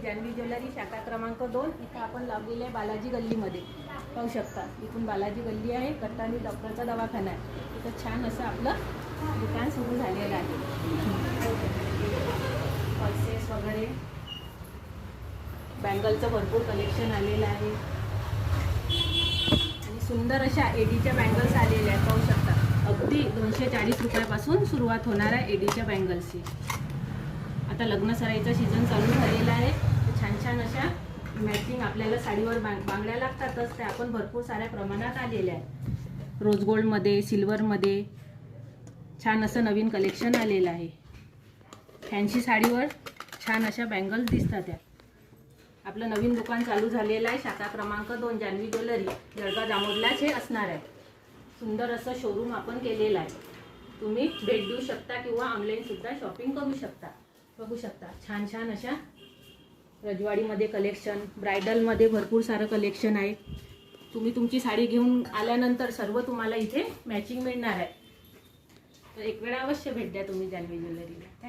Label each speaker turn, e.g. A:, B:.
A: Janhvi jewellery शाखा क्रमांक 2. इथं आपण लावलेले आहे बालाजी गल्लीमध्ये. पाहू शकता इथून बालाजी गल्ली आहे. कट्टानी डॉक्टरचा दवाखाना आहे. इथं छान असं आपलं दुकान सुरू झालेलं आहे. पल्सेस वगैरे बँगलचं भरपूर कलेक्शन आलेलं आहे आणि सुंदर अशा एडीच्या बँगल्स आलेल्या आहेत. पाहू शकता अगदी 240 रुपयापासून सुरुवात होणार आहे एडीच्या बँगल्सची. आता लग्न सराईचा सीझन चालू झालेला आहे. छान छान अशा मॅचिंग आपल्याला साडीवर बांगड्या लागतातच, त्या आपण भरपूर साऱ्या प्रमाणात आलेल्या आहेत. रोज गोल्डमध्ये, सिल्वरमध्ये छान असं नवीन कलेक्शन आलेलं आहे. फॅन्सी साडीवर छान अशा बँगल्स दिसतात. त्या आपलं नवीन दुकान चालू झालेलं आहे. शाखा क्रमांक 2 जान्हवी ज्वेलरी, जळगाव जामोदलाच हे असणार आहे. सुंदर असं शोरूम आपण केलेलं आहे. तुम्ही भेट देऊ शकता किंवा ऑनलाईन सुद्धा शॉपिंग करू शकता. बघू शकता छान छान अशा रजवाडीमध्ये कलेक्शन, ब्रायडलमध्ये भरपूर सारं कलेक्शन आहे. तुम्ही तुमची साडी घेऊन आल्यानंतर सर्व तुम्हाला इथे मॅचिंग मिळणार आहे. तर एक वेळा अवश्य भेट द्या तुम्ही जान्हवी ज्वेलरीला.